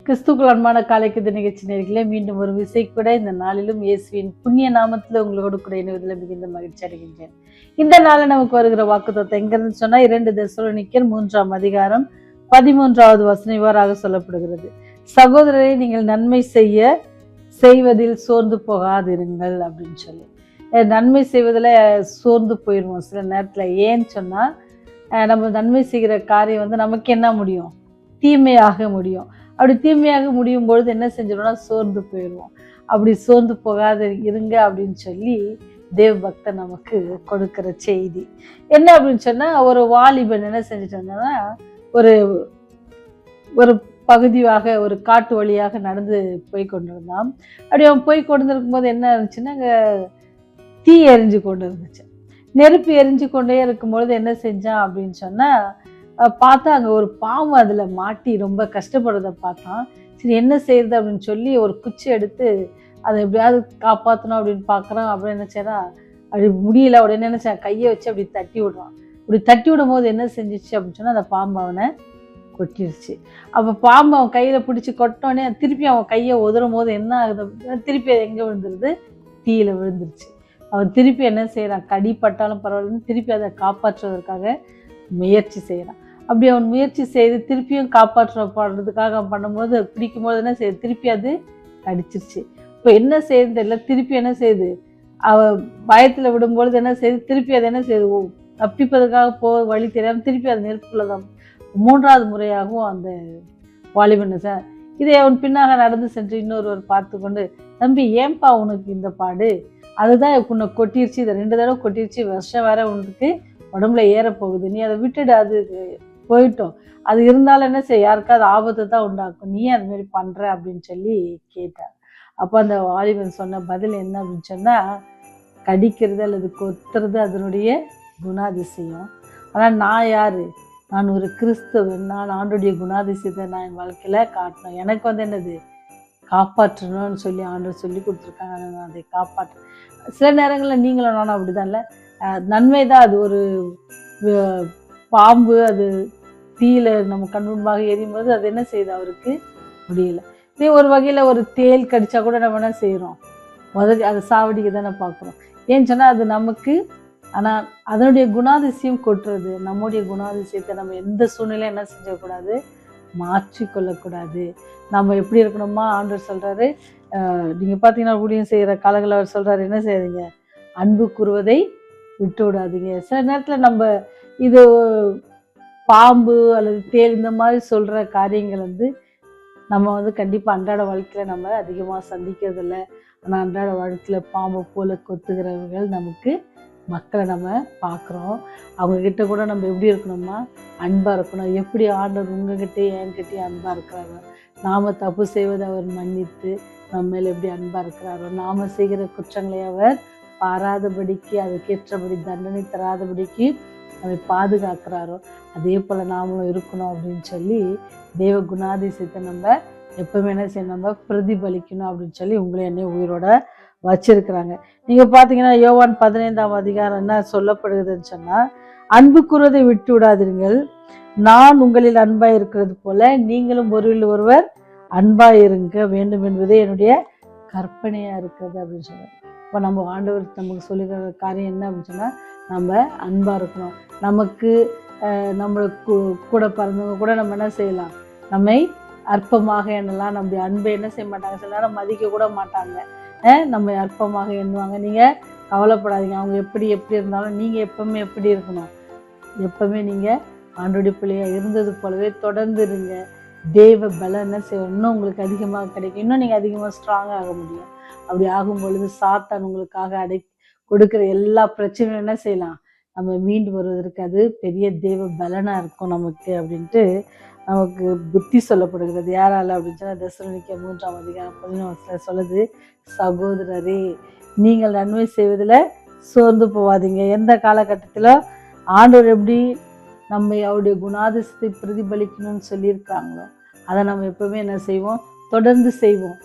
கிறிஸ்துக்குள் அன்பான காலைக்கு நிகழ்ச்சி நேர்களே, மீண்டும் ஒரு விசை கூட இந்த நாளிலும் இயேசுவின் புண்ணிய நாமத்தில் உங்களோடு கூட இணைவதில் மிகுந்த மகிழ்ச்சி அடைகின்றேன். இந்த நாளில் நமக்கு வருகிற வாக்குத்தத்தம் எங்கிருந்து சொன்னா 2 தெசலோனிக்கர் 3ஆம் அதிகாரம் 13வது வசனம் இவ்வாறாக சொல்லப்படுகிறது. சகோதரரை, நீங்கள் நன்மை செய்வதில் சோர்ந்து போகாதிருங்கள் அப்படின்னு சொல்லி. நன்மை செய்வதில் சோர்ந்து போயிடுவோம் சில நேரத்தில். ஏன்னு சொன்னா நம்ம நன்மை செய்கிற காரியம் நமக்கு என்ன முடியும்? தீமையாக முடியும். அப்படி தீமையாக முடியும் பொழுது என்ன செஞ்சிடுவோம்னா சோர்ந்து போயிடுவோம். அப்படி சோர்ந்து போகாத இருங்க அப்படின்னு சொல்லி தேவ பக்தர் நமக்கு கொடுக்கிற செய்தி என்ன அப்படின்னு சொன்னா, ஒரு வாலிபன் என்ன செஞ்சுட்டு வந்தான்னா, ஒரு ஒரு பகுதியாக ஒரு காட்டு வழியாக நடந்து போய் கொண்டிருந்தான். அப்படி அவன் போய் கொண்டிருக்கும் போது என்ன இருந்துச்சுன்னா, அங்கே தீ எரிஞ்சு கொண்டு இருந்துச்சு. நெருப்பு எரிஞ்சு கொண்டே இருக்கும்பொழுது என்ன செஞ்சான் அப்படின்னு சொன்னா, பார்த்தா அங்கே ஒரு பாம்பு அதில் மாட்டி ரொம்ப கஷ்டப்படுறதை பார்த்தான். சரி என்ன செய்யறது அப்படின்னு சொல்லி ஒரு குச்சி எடுத்து அதை எப்படியாவது காப்பாற்றணும் அப்படின்னு பார்க்குறான். அப்புறம் என்ன செய்யறான், அப்படி முடியல. உடனே என்ன செய்ய, கையை வச்சு அப்படி தட்டி விடுறான். இப்படி தட்டி விடும் போது என்ன செஞ்சிச்சு அப்படின்னு சொன்னால், அந்த பாம்பு அவனை கொட்டிருச்சு. அப்போ பாம்பு அவன் கையில் பிடிச்சி கொட்டோடனே திருப்பி அவன் கையை உதறும் போது என்ன ஆகுது அப்படின்னா, திருப்பி அது எங்கே விழுந்துருது? தீயில விழுந்துருச்சு. அவன் திருப்பி என்ன செய்யறான், கடிப்பட்டாலும் பரவாயில்லன்னு திருப்பி அதை காப்பாற்றுவதற்காக முயற்சி செய்கிறான். அப்படி அவன் முயற்சி செய்து திருப்பியும் காப்பாற்றப்படுறதுக்காக அவன் பண்ணும்போது பிடிக்கும் போது என்ன செய்யுது, திருப்பி அது கடிச்சிருச்சு. இப்போ என்ன செய்யுது தெரியல, திருப்பி என்ன செய்யுது, அவ பயத்தில் விடும்பொழுது என்ன செய்யுது, திருப்பி அதை என்ன செய்யுது, தப்பிப்பதற்காக வழி தெரியாமல் திருப்பி அது நெருப்புலதான் 3வது முறையாகவும் அந்த வாலிபன் சார் இதை அவன் பின்னாக நடந்து சென்று இன்னொருவர் பார்த்து கொண்டு, தம்பி ஏன்பா உனக்கு இந்த பாடு, அதுதான் உன்னை கொட்டிருச்சு, இதை 2 தடவை கொட்டிருச்சு, விஷம் வேற உனக்கு உடம்புல ஏறப்போகுது, நீ அதை விட்டுடு, அது போயிட்டோம், அது இருந்தாலும் என்ன செய்ய, யாருக்காவது ஆபத்தை தான் உண்டாக்கும், நீ அது மாதிரி பண்ற அப்படின்னு சொல்லி கேட்டார். அப்போ அந்த வாலிபன் சொன்ன பதில் என்ன அப்படின்னு சொன்னா, கடிக்கிறது அல்லது கொத்துறது அதனுடைய குணாதிசயம். ஆனால் நான் யாரு, நான் ஒரு கிறிஸ்தவன், நான் ஆண்டோடைய குணாதிசயத்தை நான் என் வாழ்க்கையில காட்டணும், எனக்கு என்னது காப்பாற்றணும்னு சொல்லி ஆண்டவர் சொல்லி கொடுத்துருக்காங்க, நான் அதை காப்பாற்றேன். சில நேரங்களில் நீங்களும் நானும் அப்படிதான் இல்லை, நன்மை தான் அது. ஒரு பாம்பு அது தீயில நம்ம கண் முன்பாக எரியும் போது அது என்ன செய்யுது, அவருக்கு முடியல. இதே ஒரு வகையில் ஒரு தேல் கடிச்சா கூட நம்ம என்ன செய்கிறோம், அதை சாவடிக்க தானே பார்க்குறோம். ஏன்னு சொன்னால் அது நமக்கு, ஆனால் அதனுடைய குணாதிசயம் கொட்டுறது. நம்முடைய குணாதிசயத்தை நம்ம எந்த சூழ்நிலையும் என்ன செஞ்சக்கூடாது, மாற்றிக்கொள்ளக்கூடாது. நம்ம எப்படி இருக்கணுமா ஆண்டவர் சொல்கிறாரு. நீங்கள் பார்த்தீங்கன்னா ஊழியம் செய்கிற காலங்களில் அவர் சொல்கிறாரு, என்ன செய்யுறீங்க, அன்பு கூறுவதை விட்டு விடாதீங்க. சில நேரத்தில் நம்ம இது பாம்பு அல்லது தேல் இந்த மாதிரி சொல்கிற காரியங்கள் நம்ம கண்டிப்பாக அன்றாட வாழ்க்கையில் நம்ம அதிகமாக சந்திக்கிறதில்ல. ஆனால் அன்றாட வாழ்க்கையில் பாம்பு போல கொத்துகிறவர்கள் நமக்கு மக்களை நம்ம பார்க்குறோம். அவங்கக்கிட்ட கூட நம்ம எப்படி இருக்கணுமா, அன்பாக இருக்கணும். எப்படி ஆண்டவர் உங்ககிட்டே என்கிட்டே அன்பாக இருக்கிறாரோ, நாம் தப்பு செய்வதை அவர் மன்னித்து நம்ம மேலே எப்படி அன்பாக இருக்கிறாரோ, நாம் செய்கிற குற்றங்களை அவர் பாராதபடிக்கு, அதுக்கேற்றபடி தண்டனை தராதபடிக்கு நம்மை பாதுகாக்கிறாரோ, அதே போல் நாமளும் இருக்கணும் அப்படின்னு சொல்லி தேவ குணாதிசயத்தை நம்ம எப்பவுமே என்ன செய்யணும், நம்ம பிரதிபலிக்கணும் அப்படின்னு சொல்லி உங்களை என்னையும் உயிரோட வச்சிருக்கிறாங்க. நீங்கள் பார்த்தீங்கன்னா யோவான் 15ஆம் அதிகாரம் என்ன சொல்லப்படுகிறதுன்னு சொன்னால், அன்பு கூறுவதை விட்டு விடாதீர்கள், நான் உங்களில் அன்பாக இருக்கிறது போல நீங்களும் ஒருவரில் ஒருவர் அன்பாக இருங்க வேண்டும் என்பதே என்னுடைய கற்பனையாக இருக்கிறது அப்படின்னு சொல்லுவாங்க. இப்போ நம்ம ஆண்டவர் நமக்கு சொல்லுகிற காரியம் என்ன அப்படின்னு சொன்னால், நம்ம அன்பாக இருக்கணும். நமக்கு நம்மளுக்கு கூட பிறந்தவங்க கூட நம்ம என்ன செய்யலாம், நம்மை அற்பமாக எண்ணலாம். நம்முடைய அன்பை என்ன செய்ய மாட்டாங்க, சில நேரம் மதிக்க கூட மாட்டாங்க, நம்ம அற்பமாக எண்ணுவாங்க. நீங்கள் கவலைப்படாதீங்க, அவங்க எப்படி இருந்தாலும் நீங்கள் எப்பவுமே எப்படி இருக்கணும், எப்பவுமே நீங்கள் ஆண்டோடைய பிள்ளையாக இருந்தது போலவே தொடர்ந்து இருங்க. தேவ பலம் என்ன செய்வோம், இன்னும் உங்களுக்கு அதிகமாக கிடைக்கும், இன்னும் நீங்கள் அதிகமாக ஸ்ட்ராங்காக ஆக முடியும். அப்படி ஆகும் பொழுது சாத்தான் உங்களுக்காக கொடுக்குற எல்லா பிரச்சனையும் என்ன செய்யலாம், நம்ம மீண்டு வருவதற்கு அது பெரிய தேவ பலனாக இருக்கும் நமக்கு அப்படின்ட்டு நமக்கு புத்தி சொல்லப்படுகிறது. யாரால அப்படின்னு சொன்னால், தெசலோனிக்கர் 3ஆம் அதிகாரம் 11 சொல்லுது, சகோதரரே நீங்கள் நன்மை செய்வதில் சோர்ந்து போவாதீங்க. எந்த காலகட்டத்தில் ஆண்டவர் எப்படி நம்ம அவருடைய குணாதிசயத்தை பிரதிபலிக்கணும்னு சொல்லியிருக்காங்களோ அதை நம்ம எப்பவுமே என்ன செய்வோம், தொடர்ந்து செய்வோம்.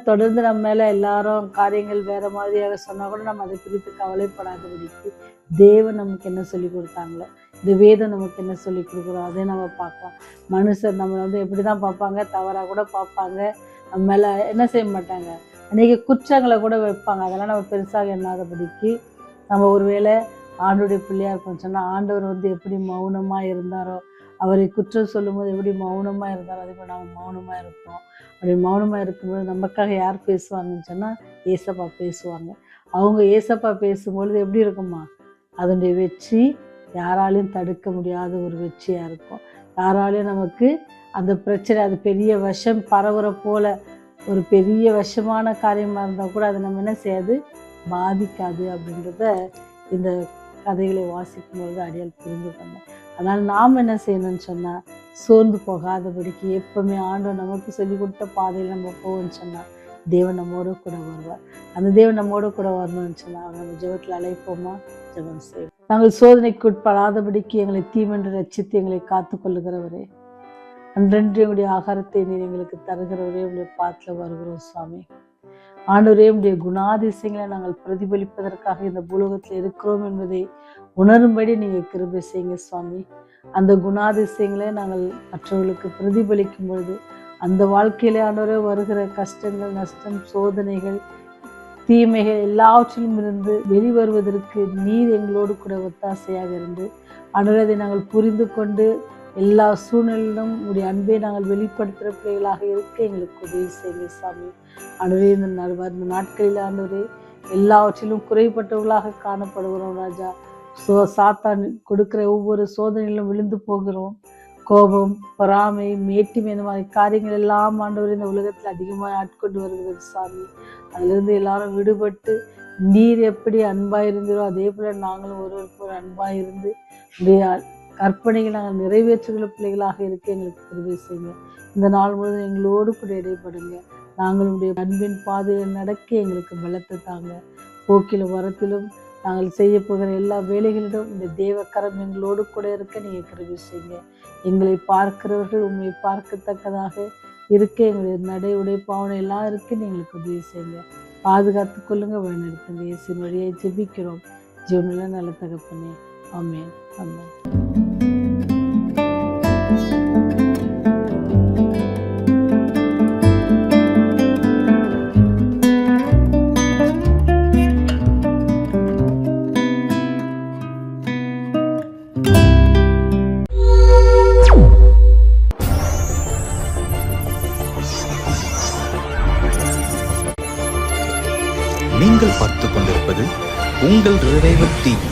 தொடர்ந்து நம்ம மேலே எல்லாரும் காரியங்கள் வேறு மாதிரியாக சொன்னால் கூட நம்ம அதை குறித்து கவலைப்படாதபடிக்கு தேவன் நமக்கு என்ன சொல்லி கொடுத்தாங்களோ, இந்த வேதம் நமக்கு என்ன சொல்லி கொடுக்குறோம் அதை நம்ம பார்க்கலாம். மனுஷர் நம்ம எப்படி தான் பார்ப்பாங்க, தவறாக கூட பார்ப்பாங்க, நம்ம மேலே என்ன செய்ய மாட்டாங்க, அநேக குற்றங்களை கூட வைப்பாங்க. அதெல்லாம் நம்ம பெருசாக எண்ணாதபடிக்கு நம்ம ஒருவேளை ஆண்டோடைய பிள்ளையாக இருக்கோம்னு சொன்னால், ஆண்டவர் எப்படி மௌனமாக இருந்தாரோ, அவரை குற்றம் சொல்லும்போது எப்படி மௌனமாக இருந்தாரோ, அதே போல் நம்ம மௌனமாக இருப்போம். அப்படி மௌனமாக இருக்கும்போது நமக்காக யார் பேசுவாங்கன்னு சொன்னால் ஏசப்பா பேசுவாங்க. அவங்க ஏசப்பா பேசும்பொழுது எப்படி இருக்குமா, அதனுடைய வெற்றி யாராலையும் தடுக்க முடியாத ஒரு வெற்றியாக இருக்கும். யாராலையும் நமக்கு அந்த பிரச்சனை, அது பெரிய விஷம் பரவுற போல ஒரு பெரிய விஷமான காரியமாக இருந்தால் கூட அதை நம்ம என்ன செய்யாது, பாதிக்காது அப்படின்றத இந்த கதைகளை வாசிக்கும்பொழுது அடியால் புரிந்து கொண்டேன். அதனால் நாம் என்ன செய்யணும்னு சொன்னால், சோர்ந்து போகாதபடிக்கு எப்பவுமே ஆண்டவர் நமக்கு சொல்லி கொடுத்த பாதையில் நம்ம போவோம்னு சொன்னால் தேவன் நம்மோடு கூட வருவார். அந்த தேவன் நம்மோடு கூட வரணும்னு சொன்னால் நம்ம ஜெபத்தில் அழைப்போமா, ஜெபம் செய்வோம். நாங்கள் சோதனைக்கு உட்படாதபடிக்கு எங்களை தீமென்று ரட்சித்து எங்களை காத்து கொள்ளுகிறவரே, அன்றென்று எங்களுடைய ஆகாரத்தை நீர் எங்களுக்கு தருகிறவரே, உங்களுடைய பாத்தில் வருகிறோம் சுவாமி. ஆண்டவரே, உடைய குணாதிசயங்களை நாங்கள் பிரதிபலிப்பதற்காக இந்த பூலோகத்தில் இருக்கிறோம் என்பதை உணரும்படி நீங்கள் கிருபை செய்யுங்க சுவாமி. அந்த குணாதிசயங்களை நாங்கள் மற்றவர்களுக்கு பிரதிபலிக்கும் பொழுது அந்த வாழ்க்கையிலே ஆண்டவரே வருகிற கஷ்டங்கள், நஷ்டம், சோதனைகள், தீமைகள் எல்லாவற்றிலும் இருந்து வெளிவருவதற்கு நீர் எங்களோடு கூட ஒத்தாசையாக இருந்து ஆண்டவரே அதை நாங்கள் புரிந்து கொண்டு எல்லா சூழ்நிலையிலும் உடைய அன்பை நாங்கள் வெளிப்படுத்துகிற பிள்ளைகளாக இருக்க எங்களுக்கு உதவி செய்யுங்க சாமி. ஆண்டவரே, இந்த நாட்களில் ஆண்டவரே எல்லாவற்றிலும் குறைபட்டவர்களாக காணப்படுகிறோம் ராஜா. சாத்தான் கொடுக்கிற ஒவ்வொரு சோதனையிலும் விழுந்து போகிறோம். கோபம், பொறாமை, மேட்டிமை, இந்த மாதிரி காரியங்கள் எல்லாம் ஆண்டவரே இந்த உலகத்தில் அதிகமாக ஆட்கொண்டு வருகிறது சாமி. அதிலிருந்து எல்லாரும் விடுபட்டு நீர் எப்படி அன்பாயிருந்தீரோ அதே போல நாங்களும் ஒருவருக்கு ஒரு அன்பாயிருந்து உடைய கற்பனைகள் நாங்கள் நிறைவேற்றுகிற பிள்ளைகளாக இருக்க எங்களுக்கு உதவி செய்யுங்க. இந்த நாள் முழுவதும் எங்களோடு கூட இடைப்படுங்க. நாங்களுடைய அன்பின் பாதையில் நடக்க எங்களுக்கு பலத்தை தாங்க. போக்கிலும் வரத்திலும் நாங்கள் செய்ய போகிற எல்லா வேலைகளிலும் இந்த தேவக்கரம் எங்களோடு கூட இருக்க நீங்கள் கிருபை செய்யுங்க. எங்களை பார்க்கிறவர்கள் உண்மை பார்க்கத்தக்கதாக இருக்க எங்களுடைய நடை, உடை, பாவனை எல்லாம் இருக்கு எங்களுக்கு உதவி செய்யுங்க. பாதுகாத்து கொள்ளுங்க, வழிநடத்துங்க. இயேசுவின் வழியை ஜெபிக்கிறோம் ஜீவனுள்ள நல்ல தகப்பனே, ஆமென், ஆமென். நீங்கள் பார்த்துக் கொண்டிருப்பது உங்கள் ரிவைவல் டிவி.